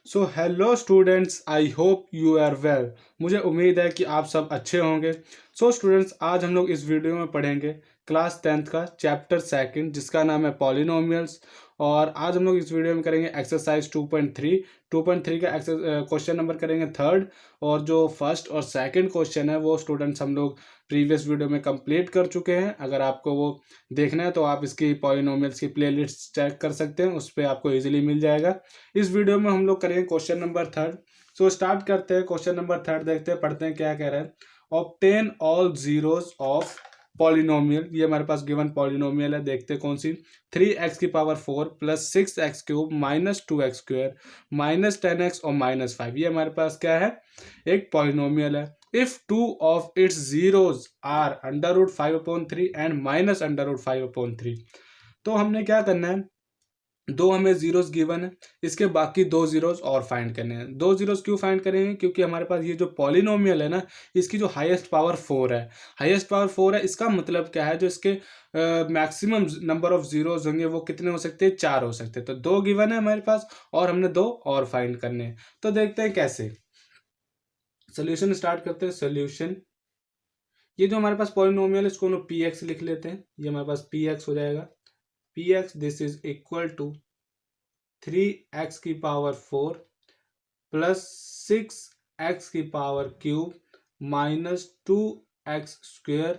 So hello students, I hope you are well. मुझे उम्मीद है कि आप सब अच्छे होंगे। सो स्टूडेंट्स, आज हम लोग इस वीडियो में पढ़ेंगे क्लास 10th का चैप्टर सेकंड, जिसका नाम है पॉलिनोमियल्स। और आज हम लोग इस वीडियो में करेंगे एक्सरसाइज 2.3 का क्वेश्चन नंबर करेंगे थर्ड। और जो फर्स्ट और सेकंड क्वेश्चन है वो स्टूडेंट्स हम लोग प्रीवियस वीडियो में कंप्लीट कर चुके हैं। अगर आपको वो देखना है तो आप इसकी पॉलिनोमियल्स की प्लेलिस्ट चेक कर सकते हैं, उस पर आपको इजीली मिल जाएगा। इस वीडियो में हम लोग करेंगे question number third. So start करते हैं, क्वेश्चन नंबर थर्ड देखते हैं, पढ़ते हैं क्या कह रहा है। Obtain all zeros of polynomial. ये हमारे पास गिवन पॉलिनोमियल है, देखते हैं कौन सी। 3x⁴ plus 6x³ minus 2x² minus 10x और माइनस 5। ये हमारे पास क्या है, एक पॉलिनोमियल है। If two of its zeros are √5/3 and minus √5/3। तो हमने क्या करना है, दो हमें जीरोस गिवन है, इसके बाकी दो जीरोस और फाइंड करने हैं। दो जीरोस क्यों फाइंड करेंगे, क्योंकि हमारे पास ये जो पॉलिनोमियल है ना, इसकी जो हाईएस्ट पावर 4 है। हाईएस्ट पावर 4 है, इसका मतलब क्या है, जो इसके मैक्सिमम नंबर ऑफ जीरोस होंगे वो कितने हो सकते हैं, 4 हो सकते हैं। तो दो गिवन है हमारे पास और हमने दो और फाइंड करने हैं। तो देखते हैं कैसे। सोल्यूशन स्टार्ट करते हैं। सोल्यूशन, ये जो हमारे पास पॉलिनोमियल है इसको हम पी एक्स लिख लेते हैं। ये हमारे पास पी एक्स हो जाएगा। P X this is equal to 3x⁴ plus 6x³ minus 2x²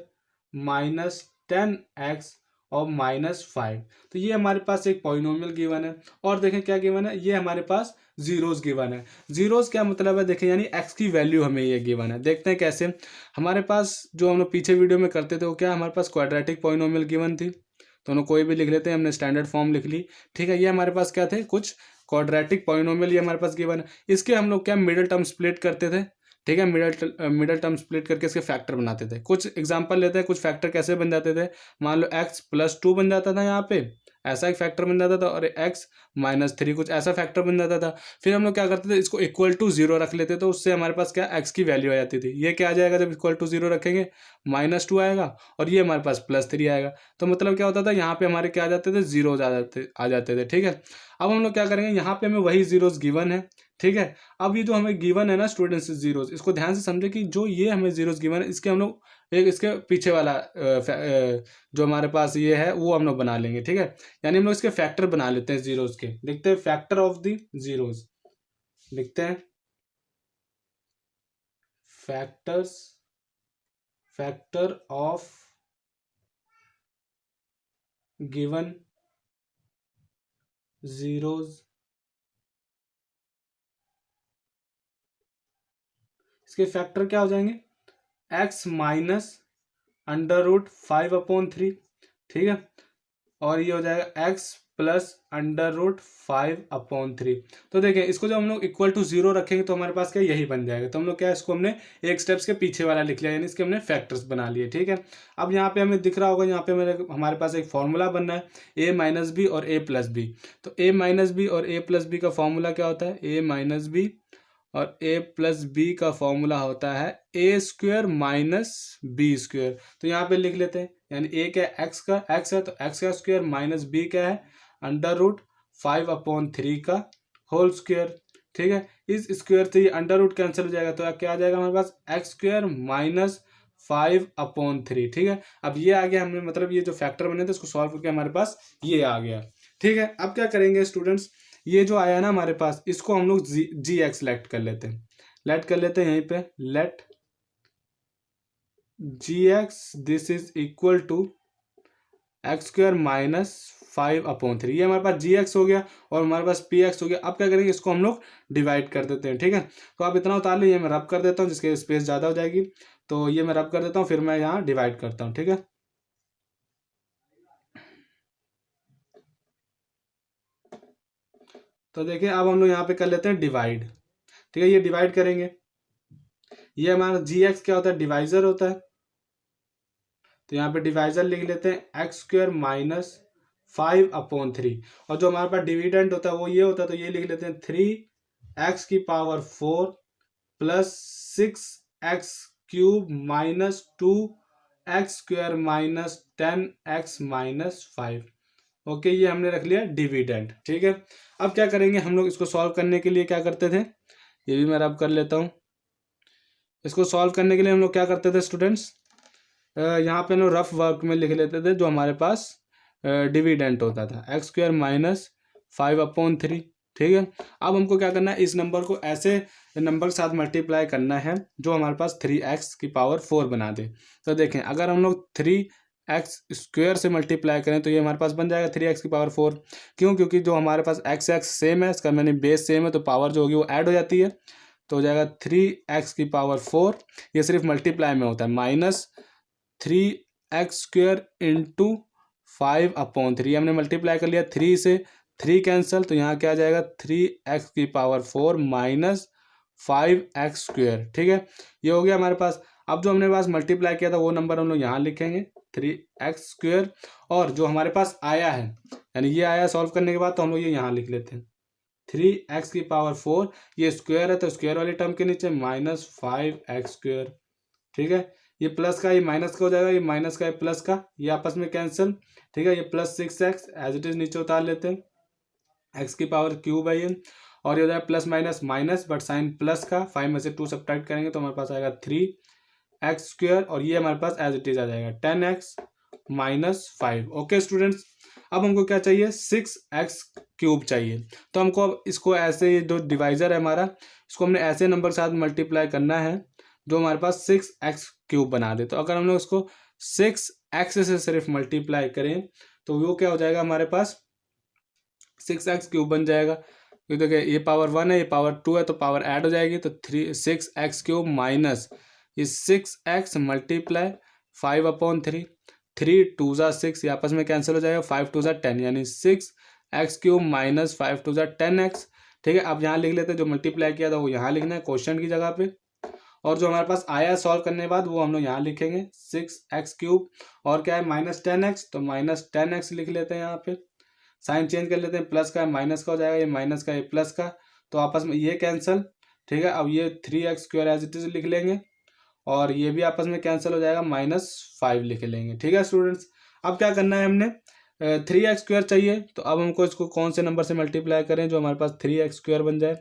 minus 10x और माइनस 5। तो ये हमारे पास एक पॉलिनोमियल गिवन है। और देखें क्या गिवन है, ये हमारे पास जीरोस गिवन है। जीरोस क्या मतलब है, देखें यानी x की वैल्यू हमें ये गिवन है। देखते हैं कैसे। हमारे पास जो हम लोग पीछे वीडियो में करते थे वो क्या, हमारे पास क्वाड्रेटिक पॉलिनोमियल गिवन थी। तो हम कोई भी लिख लेते हैं, हमने स्टैंडर्ड फॉर्म लिख ली। ठीक है, ये हमारे पास क्या थे, कुछ क्वाड्रेटिक पॉलिनोमियल ये हमारे पास गिवन है। इसके हम लोग क्या मिडिल टर्म स्प्लिट करते थे। ठीक है, मिडिल टर्म स्प्लिट करके इसके फैक्टर बनाते थे। कुछ एग्जांपल लेते हैं, कुछ फैक्टर कैसे बन जाते थे। मान लो x+2 बन जाता था, यहाँ पे ऐसा एक फैक्टर बन जाता था, और x-3 कुछ ऐसा फैक्टर बन जाता था। फिर हम लोग क्या करते थे, इसको इक्वल टू 0 रख लेते, तो उससे हमारे पास क्या x की वैल्यू आ जाती थी। ये क्या आ जाएगा, जब इक्वल टू 0 रखेंगे -2 आएगा, और ये हमारे पास +3 आएगा। तो मतलब क्या होता था, यहाँ पे हमारे क्या आ जाते थे, जीरोज आ जाते थे। ठीक है, अब हम लोग क्या करेंगे, यहाँ पे हमें वही जीरोस गिवन है। ठीक है, अब ये जो हमें गिवन है ना स्टूडेंट्स जीरोस, इसको ध्यान से समझे कि जो ये हमें जीरोस गिवन है, इसके हम लोग एक इसके पीछे वाला जो हमारे पास ये है वो हम लोग बना लेंगे। ठीक है, यानी हम लोग इसके फैक्टर बना लेते हैं जीरोस के। देखते हैं फैक्टर ऑफ द जीरोस, लिखते हैं factors, factor of given zeros. इसके फैक्टर क्या हो जाएंगे, x -√5/3। ठीक है, और ये हो जाएगा x +√5/3। तो देखिए, इसको जब हम लोग इक्वल टू 0 रखेंगे तो हमारे पास क्या यही बन जाएगा। तो हम लोग क्या, इसको हमने एक स्टेप्स के पीछे वाला लिख लिया, यानी इसके हमने फैक्टर्स बना लिए। ठीक है, अब यहाँ पे हमें दिख रहा होगा, यहाँ पे हमारे पास एक फॉर्मूला बनना है, a-b और a+b। तो a-b और a+b का फॉर्मूला क्या होता है, a-b और a+b का फॉर्मूला होता है a² - b²। तो यहाँ पे लिख लेते हैं, यानी a क्या है, x है, तो x का स्क्वायर माइनस b क्या है, √5/3 का होल स्क्वायर। ठीक है, इस स्क्वायर से ये अंडर रूट कैंसिल हो जाएगा, तो क्या आ जाएगा हमारे पास, x² - 5/3। ठीक है, अब ये आ गया, हमने मतलब ये जो फैक्टर बने थे उसको सॉल्व करके हमारे पास ये आ गया। ठीक है, अब क्या करेंगे स्टूडेंट्स, ये जो आया ना हमारे पास, इसको हम लोग जी एक्स लेट कर लेते हैं। लेट कर लेते हैं यहीं पे, let G X this is equal to x² - 5/3। ये हमारे पास जी एक्स हो गया और हमारे पास पी एक्स हो गया। अब क्या करेंगे, इसको हम लोग डिवाइड कर देते हैं। ठीक है, तो आप इतना उतार लीजिए, मैं रब कर देता हूँ, जिसके स्पेस ज़्यादा हो जाएगी। तो ये मैं रब कर देता हूँ, फिर मैं यहाँ डिवाइड करता हूँ। ठीक है, तो देखिए अब हम लोग यहाँ पे कर लेते हैं डिवाइड। ठीक है, ये डिवाइड करेंगे, ये हमारा जी एक्स क्या होता है, डिवाइजर होता है। तो यहाँ पे डिवाइजर लिख लेते हैं x² - 5/3। और जो हमारे पास डिविडेंड होता है वो ये होता है, तो ये लिख लेते हैं 3x⁴ plus 6x³ minus 2x² minus 10x minus 5। Okay, ये हमने रख लिया डिविडेंड। ठीक है, अब क्या करेंगे हम लोग, इसको सॉल्व करने के लिए क्या करते थे, ये भी मैं रब कर लेता हूँ। इसको सॉल्व करने के लिए हम लोग क्या करते थे स्टूडेंट्स, यहाँ पे हम लोग रफ वर्क में लिख लेते थे जो हमारे पास डिविडेंट होता था, x² माइनस 5/3। ठीक है, अब हमको क्या करना है, इस नंबर को ऐसे नंबर के साथ मल्टीप्लाई करना है जो हमारे पास 3x⁴ बना दे। तो देखें, अगर हम लोग 3x² से मल्टीप्लाई करें तो ये हमारे पास बन जाएगा 3x⁴। क्यों, क्योंकि जो हमारे पास x सेम है, इसका मैंने बेस सेम है, तो पावर जो होगी वो ऐड हो जाती है, तो हो जाएगा 3x⁴। ये सिर्फ मल्टीप्लाई में होता है, माइनस 3x² इंटू 5/3। हमने मल्टीप्लाई कर लिया, 3 से 3 कैंसिल, तो यहाँ क्या आ जाएगा 3x⁴ माइनस 5x²। ठीक है, ये हो गया हमारे पास। अब जो हमने पास मल्टीप्लाई किया था वो नंबर हम लोग यहाँ लिखेंगे 3x², और जो हमारे पास आया है, यानी ये आया सॉल्व करने के बाद, तो हम लोग ये यहाँ लिख लेते हैं 3x⁴, ये स्क्वायर है तो स्क्वायर वाली टर्म के नीचे माइनस 5x²। ठीक है, ये प्लस का ये माइनस का हो जाएगा, ये माइनस का ये प्लस का, ये आपस में कैंसिल। ठीक है, ये plus 6x as it is नीचे उतार लेते हैं, x³ है ये, और ये हो जाएगा plus minus minus, but sign plus का, 5 में से 2 सब्ट्रैक्ट करेंगे तो हमारे पास आएगा 3x², और ये हमारे पास एज इट इज आ जाएगा 10x माइनस 5। ओके स्टूडेंट्स, अब हमको क्या चाहिए, 6x³ चाहिए। तो हमको अब इसको ऐसे, जो डिवाइजर है हमारा, इसको हमने ऐसे नंबर के साथ मल्टीप्लाई करना है जो हमारे पास 6x³ बना दे। तो अगर हम लोग इसको 6x से सिर्फ मल्टीप्लाई करें तो वो क्या हो जाएगा, हमारे पास 6x³ बन जाएगा। क्योंकि देखिए, ये पावर 1 है, ये पावर 2 है, तो पावर ऐड हो जाएगी, तो 6x³ माइनस ये 6x मल्टीप्लाई 5/3, 3 2 ज़ा 6, ये आपस में कैंसिल हो जाएगा, 5 2 ज़ा 10, यानी 6x³ माइनस 5 2 ज़ा 10x। ठीक है, अब यहाँ लिख लेते हैं, जो मल्टीप्लाई किया था वो यहाँ लिखना है क्वेश्चन की जगह पे, और जो हमारे पास आया सॉल्व करने के बाद वो हम लोग यहाँ लिखेंगे 6x³, और क्या है माइनस 10x, तो माइनस 10x लिख लेते हैं, यहाँ पे साइन चेंज कर लेते हैं, प्लस का माइनस का हो जाएगा, ये माइनस का ये प्लस का, तो आपस में ये कैंसिल। ठीक है, अब ये 3x² एज इट इज लिख लेंगे, और ये भी आपस में कैंसिल हो जाएगा, -5 लिख लेंगे। ठीक है स्टूडेंट्स, अब क्या करना है, हमने 3x² चाहिए, तो अब हमको इसको कौन से नंबर से मल्टीप्लाई करें जो हमारे पास 3x² बन जाए।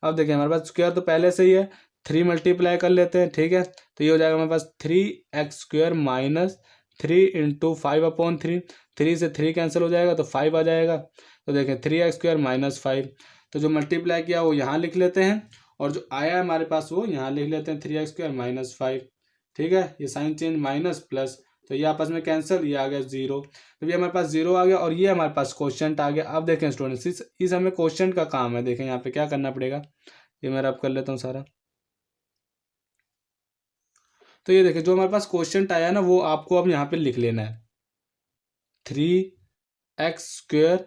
अब देखिए, हमारे पास स्क्वायर तो पहले से ही है, 3 मल्टीप्लाई कर लेते हैं। ठीक है, तो ये हो जाएगा हमारे पास 3x² माइनस 3 इंटू 5/3, 3 से 3 कैंसिल हो जाएगा, तो 5 आ जाएगा। तो देखें, 3x² माइनस 5, तो जो मल्टीप्लाई किया वो यहाँ लिख लेते हैं, और जो आया है हमारे पास वो यहाँ लिख लेते हैं 3x² माइनस 5। ठीक है, ये साइन चेंज माइनस प्लस, तो ये आपस में कैंसिल, ये आ गया 0, तो ये हमारे पास 0 आ गया, और ये हमारे पास क्वेश्चन आ गया। अब देखें स्टूडेंट्स, इस हमें क्वेश्चन का काम है, देखें यहाँ पे क्या करना पड़ेगा, ये मैं रब कर लेता हूँ सारा। तो ये देखिए, जो हमारे पास क्वेश्चन आया ना वो आपको अब यहाँ पे लिख लेना है, 3x²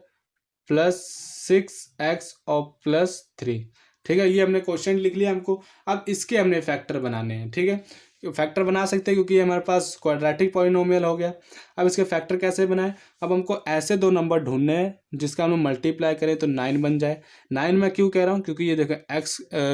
प्लस 6x और प्लस 3। ठीक है, ये हमने क्वेश्चन लिख लिया हमको। अब इसके हमने फैक्टर बनाने हैं। ठीक है, फैक्टर बना सकते हैं क्योंकि ये हमारे पास क्वाड्रेटिक पॉलिनोमियल हो गया। अब इसके फैक्टर कैसे बनाएं, अब हमको ऐसे दो नंबर ढूंढने हैं जिसका हम मल्टीप्लाई करें तो 9 बन जाए। 9 मैं क्यों कह रहा हूँ, क्योंकि ये देखो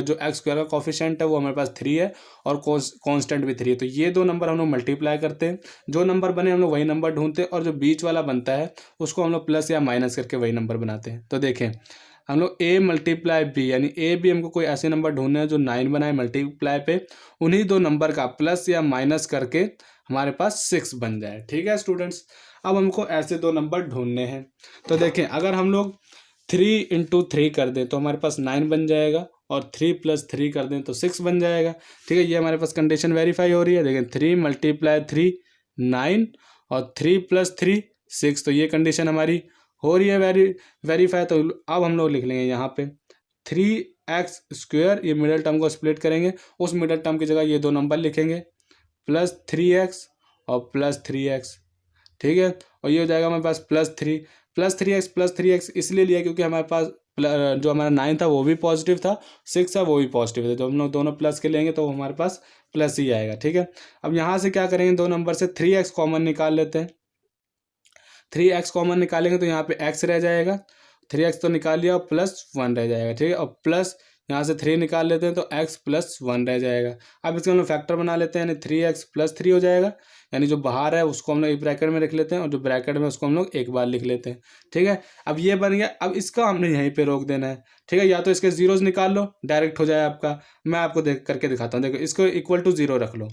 जो x² का कोफिशिएंट है वो हमारे पास 3 है, और कांस्टेंट भी 3 है, तो ये दो नंबर हम लोग मल्टीप्लाई करते हैं, जो नंबर बने हम लोग वही नंबर ढूंढते हैं, और जो बीच वाला बनता है उसको हम लोग प्लस या माइनस करके वही नंबर बनाते हैं। तो देखें, हम लोग a मल्टीप्लाई b, यानी a b हमको कोई ऐसे नंबर ढूंढने हैं जो 9 बनाए मल्टीप्लाई पे, उन्हीं दो नंबर का प्लस या माइनस करके हमारे पास 6 बन जाए। ठीक है स्टूडेंट्स, अब हमको ऐसे दो नंबर ढूंढने हैं। तो देखें, अगर हम लोग 3 इंटू 3 कर दें तो हमारे पास 9 बन जाएगा, और 3 प्लस 3 कर दें तो 6 बन जाएगा। ठीक है, ये हमारे पास कंडीशन वेरीफाई हो रही है। देखें, 3 मल्टीप्लाई 3 9, और 3 प्लस 3 6, तो ये कंडीशन हमारी हो रही है वेरीफाई। तो अब हम लोग लिख लेंगे यहाँ पे 3x², ये मिडल टर्म को स्प्लिट करेंगे, उस मिडल टर्म की जगह ये दो नंबर लिखेंगे, प्लस 3x और प्लस 3x। ठीक है, और ये हो जाएगा हमारे पास प्लस 3x इसलिए लिया क्योंकि हमारे पास जो हमारा 9 था वो भी पॉजिटिव था, 6 था वो भी पॉजिटिव था, तो हम लोग दोनों प्लस के लेंगे तो हमारे पास प्लस ही आएगा। ठीक है, अब यहाँ से क्या करेंगे, दो नंबर से 3x कॉमन निकाल लेते हैं। 3x कॉमन निकालेंगे तो यहाँ पे x रह जाएगा, 3x तो निकाल लिया, और +1 रह जाएगा। ठीक है, और प्लस यहाँ से 3 निकाल लेते हैं तो x प्लस 1 रह जाएगा। अब इसको हम लोग फैक्टर बना लेते हैं, यानी 3x प्लस 3 हो जाएगा, यानी जो बाहर है उसको हम लोग एक ब्रैकेट में लिख लेते हैं और जो ब्रैकेट में उसको हम लोग एक बार लिख लेते हैं। ठीक है, अब ये बन गया। अब इसका हमने यहीं पे रोक देना है। ठीक है, या तो इसके जीरोज निकाल लो, डायरेक्ट हो जाए आपका। मैं आपको देख करके दिखाता हूँ। देखो, इसको इक्वल टू 0 रख लो,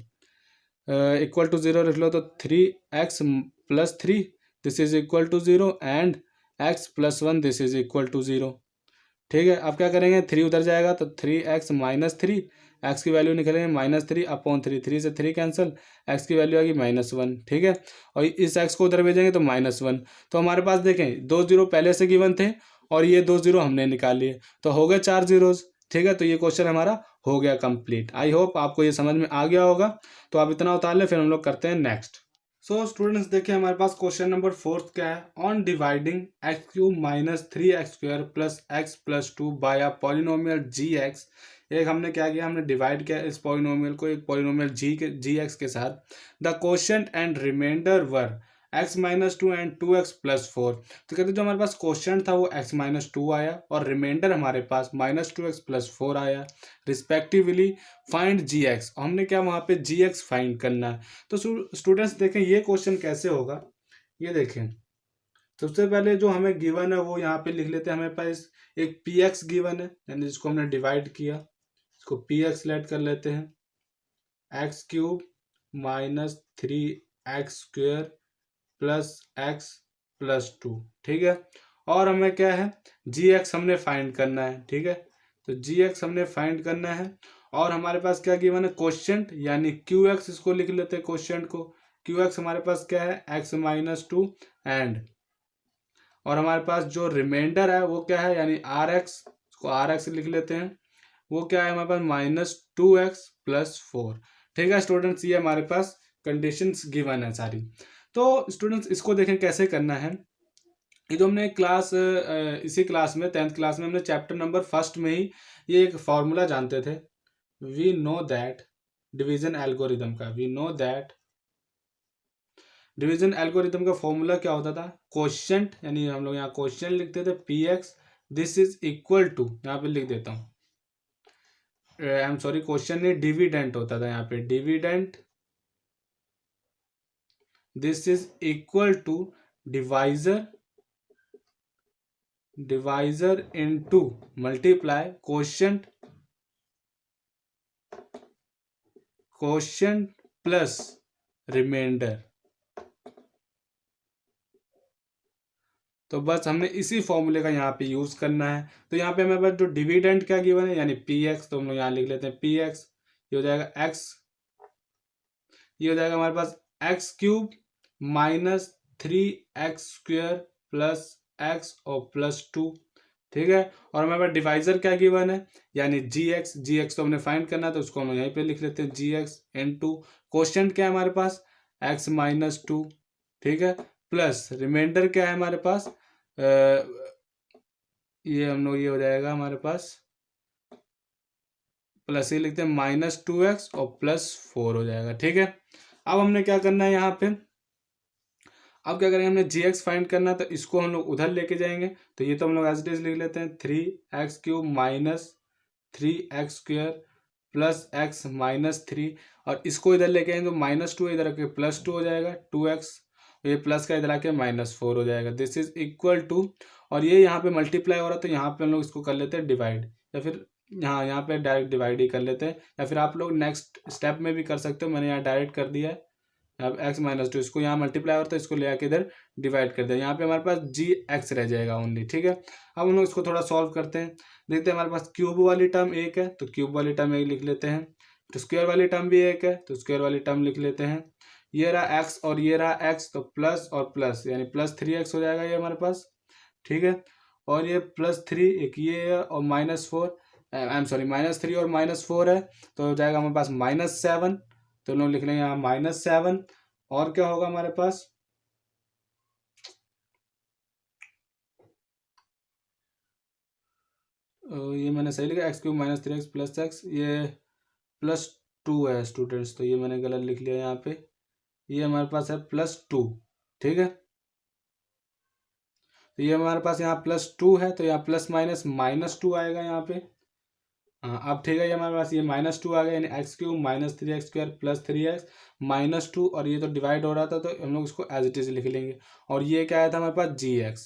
इक्वल टू 0 रख लो तो 3x plus 3 this is equal to 0 and x plus 1 this is equal to 0। ठीक है, अब क्या करेंगे, 3 उधर जाएगा तो 3x माइनस 3, एक्स की वैल्यू निकलेंगे -3 अपॉन 3, 3 से 3 कैंसिल, एक्स की वैल्यू आएगी -1। ठीक है, और इस एक्स को उधर भेजेंगे तो -1। तो हमारे पास देखें 2 जीरो पहले से गिवन थे और ये 2 जीरो हमने निकाल लिए, तो हो गए 4 जीरोज। ठीक है, तो ये क्वेश्चन हमारा हो गया कंप्लीट। आई होप आपको ये समझ में आ गया होगा। तो आप इतना उतार ले, फिर हम लोग करते हैं नेक्स्ट। सो स्टूडेंट्स देखिए, हमारे पास क्वेश्चन नंबर 4 क्या है। On dividing x cube minus 3x square plus x plus 2 by a polynomial gx। एक हमने क्या किया, हमने डिवाइड किया इस पॉलिनोमियल को एक पॉलिनोमियल gx के साथ। The quotient and remainder were x minus 2 and 2x plus 4। तो कहते जो हमारे पास क्वोशिएंट था वो x माइनस 2 आया और रिमाइंडर हमारे पास -2x प्लस 4 आया रिस्पेक्टिवली। फाइंड gx, हमने क्या वहाँ पे gx फाइंड करना है। तो स्टूडेंट्स देखें ये क्वेश्चन कैसे होगा, ये देखें। सबसे पहले जो हमें गिवन है वो यहाँ पे लिख लेते हैं। हमें पास एक px गिवन है, यानी जिसको हमने डिवाइड किया, इसको px लेट कर लेते हैं। X cube minus 3x square plus x plus 2। ठीक है, और हमें क्या है, gx हमने फाइंड करना है। ठीक है, तो gx हमने फाइंड करना है और हमारे पास क्या गिवन है, क्वोशिएंट यानी qx, इसको लिख लेते हैं क्वोशिएंट को। qx हमारे पास क्या है, x माइनस 2 एंड, और हमारे पास जो रिमाइंडर है वो क्या है, यानी rx, इसको rx लिख लेते हैं। वो क्या है हमारे पास -2x प्लस 4। ठीक है स्टूडेंट्स, ये हमारे पास कंडीशंस गिवन है सारी। तो स्टूडेंट्स इसको देखें कैसे करना है। ये जो हमने इसी क्लास में 10th क्लास में हमने चैप्टर नंबर 1 में ही ये एक फॉर्मूला जानते थे। We know that division algorithm का, we know that division algorithm का फॉर्मूला क्या होता था, क्वोशिएंट, यानी हम लोग यहाँ क्वोशिएंट लिखते थे px, this is equal to, यहाँ पे लिख देता हूँ, आई एम सॉरी, क्वेश्चन नहीं, डिविडेंट होता था यहाँ पे, dividend this is equal to divisor, divisor into multiply quotient, quotient plus remainder. तो बस हमने इसी फॉर्मूले का यहाँ पे यूज करना है। तो यहाँ पे हमारे पास जो डिविडेंट क्या गिवन है, यानी px, तो हम लोग यहाँ लिख लेते हैं px, ये हो जाएगा x, ये हो जाएगा हमारे पास x cube minus 3x square plus x और प्लस 2। ठीक है, और हमारे पास डिवाइजर क्या गिवन है, यानी gx तो हमने फाइंड करना है, तो उसको हम यहीं पे लिख लेते हैं gx इनटू क्वोशिएंट क्या है हमारे पास x माइनस 2। ठीक है, प्लस रिमाइंडर क्या है हमारे पास, ये हम लोग, ये हो जाएगा हमारे पास प्लस, ये लिखते हैं -2x और +4 हो जाएगा। ठीक है, अब हमने क्या करना है यहाँ पे, अब क्या करेंगे, हमने gx फाइंड करना है, तो इसको हम लोग उधर लेके जाएंगे। तो ये तो हम लोग एज इट इज लिख लेते हैं 3x cube minus 3x square plus x minus 3, और इसको इधर लेके आएंगे तो -2 इधर आके +2 हो जाएगा 2x, ये प्लस का इधर आके -4 हो जाएगा। दिस इज इक्वल टू, और ये यहाँ पे मल्टीप्लाई हो रहा है तो यहाँ पे हम लोग इसको कर लेते हैं डिवाइड, या फिर यहाँ पे डायरेक्ट डिवाइड ही कर लेते हैं, या फिर आप लोग नेक्स्ट स्टेप में भी कर सकते हो। मैंने यहाँ डायरेक्ट कर दिया है। अब x माइनस 2, इसको यहाँ मल्टीप्लाई होता है, इसको ले आके इधर डिवाइड कर दिया, यहाँ पे हमारे पास gx रह जाएगा ओनली। ठीक है, अब हम लोग इसको थोड़ा सॉल्व करते हैं। देखते हैं, हमारे पास क्यूब वाली टर्म एक है तो क्यूब वाली टर्म एक लिख लेते हैं, तो स्क्वायर वाली टर्म भी एक है तो स्क्वायर वाली टर्म लिख लेते हैं। ये रहा x और ये रहा x, तो प्लस और प्लस यानी +3x हो जाएगा ये हमारे पास। ठीक है, और ये +3 एक ये है और -4, आई एम सॉरी -3 और -4 है, तो हो जाएगा हमारे पास -7। तो लोग लिख लेंगे यहाँ -7, और क्या होगा हमारे पास, ये मैंने सही लिखा, x cube minus 3x plus x, ये +2 है स्टूडेंट्स, तो ये मैंने गलत लिख लिया यहाँ पे, ये हमारे पास है +2। ठीक है, तो ये हमारे पास यहाँ +2 है, तो यहाँ प्लस माइनस -2 आएगा यहाँ पे। हाँ अब ठीक है, ये हमारे पास ये -2 आ गया, यानी x³ -3x² + 3x -2, और ये तो डिवाइड हो रहा था तो हम लोग इसको एज इट इज लिख लेंगे। और ये क्या आया था हमारे पास gx।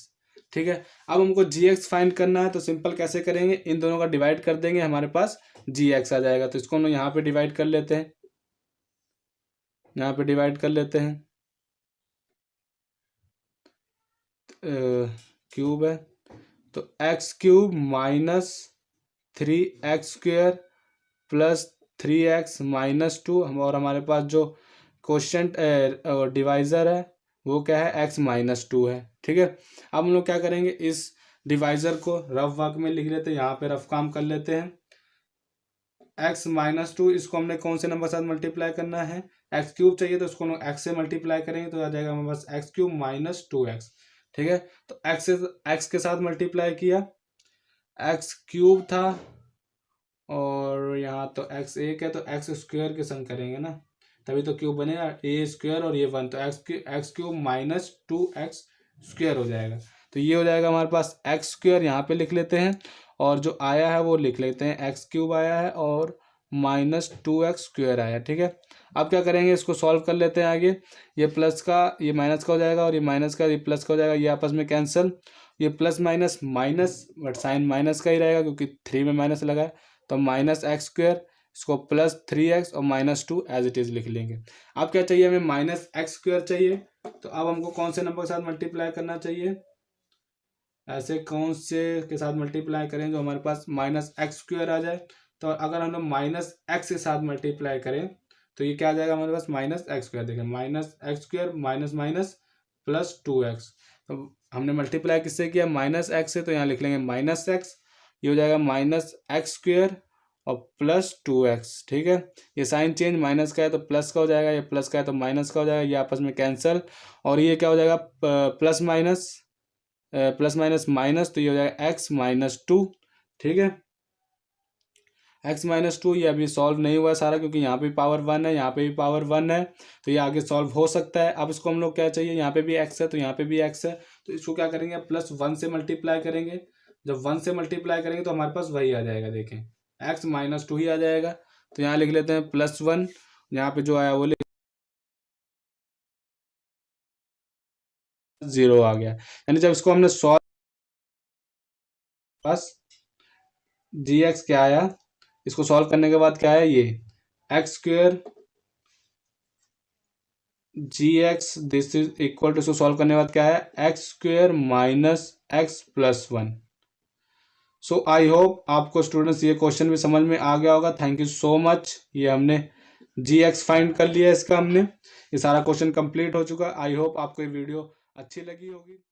ठीक है, अब हमको gx फाइंड करना है, तो सिंपल कैसे करेंगे, इन दोनों का डिवाइड कर देंगे, हमारे पास gx आ जाएगा। तो इसको हम लोग यहाँ पे डिवाइड कर लेते हैं, यहाँ पे डिवाइड कर लेते हैं, क्यूब है तो x³ -3x² + 3x -2, और हमारे पास जो क्वोशंट डिवाइज़र है वो क्या है, x-2 है। ठीक है, अब हम लोग क्या करेंगे, इस डिवाइज़र को रफ वर्क में लिख लेते हैं, यहाँ पे रफ काम कर लेते हैं। x-2 इसको हमने कौन से नंबर के साथ मल्टीप्लाई करना है, x³ चाहिए तो इसको हम x से मल्टीप्लाई करेंगे तो आ जाएगा हमारे पास x³ -2x। ठीक है, तो x के साथ मल्टीप्लाई किया, x³ था और यहाँ तो x एक है तो x² के संग करेंगे ना, तभी तो क्यूब बनेगा, a² और ये 1, तो x³ -2x² हो जाएगा। तो ये हो जाएगा हमारे पास x² यहाँ पे लिख लेते हैं, और जो आया है वो लिख लेते हैं, x³ आया है और -2x² आया। ठीक है, अब क्या करेंगे, इसको सॉल्व कर लेते हैं आगे। ये प्लस का ये माइनस का हो जाएगा, और ये माइनस का ये प्लस का हो जाएगा, ये आपस में कैंसिल, ये plus minus minus, but sign minus का ही रहेगा क्योंकि 3 में माइनस लगा है, तो -x², इसको +3x और -2 एज इट इज़ लिख लेंगे। अब क्या चाहिए हमें, -x² चाहिए, तो अब हमको कौन से नंबर के साथ मल्टीप्लाई करना चाहिए, ऐसे कौन से के साथ मल्टीप्लाई करें जो हमारे पास -x² आ जाए। तो अगर हम लोग -x के साथ मल्टीप्लाई करें तो ये क्या आ जाएगा हमारे पास, -x²। देखें, -x² माइनस माइनस +2x, तो हमने मल्टीप्लाई किससे किया, -x से, तो यहाँ लिख लेंगे -x, ये हो जाएगा -x² और +2x। ठीक है, ये साइन चेंज, माइनस का है तो प्लस का हो जाएगा, ये प्लस का है तो माइनस का हो जाएगा, ये आपस में कैंसिल, और ये क्या हो जाएगा, प्लस माइनस माइनस, तो ये हो जाएगा x-2। ठीक है, x-2, ये अभी सॉल्व नहीं हुआ है सारा क्योंकि यहाँ पे पावर 1 है, यहाँ पे भी पावर 1 है, तो ये आगे सॉल्व हो सकता है। अब इसको हम लोग क्या चाहिए, यहाँ पे भी x है तो यहाँ पे भी x है, तो इसको क्या करेंगे, +1 से मल्टीप्लाई करेंगे। जब 1 से मल्टीप्लाई करेंगे तो हमारे पास वही आ जाएगा, देखें x-2 ही आ जाएगा। तो यहाँ लिख लेते हैं +1, यहाँ पे जो आया वो 0 आ गया, यानी जब इसको हमने सॉल्व, बस gx क्या आया, इसको सॉल्व करने के बाद क्या आया, ये x² gx this is equal to, इसको सॉल्व करने के बाद क्या है, x² - x + 1। So I hope आपको स्टूडेंट्स ये क्वेश्चन भी समझ में आ गया होगा। Thank you so much. ये हमने gx फाइंड कर लिया, इसका हमने ये सारा क्वेश्चन कंप्लीट हो चुका। आई होप आपको ये वीडियो अच्छी लगी होगी।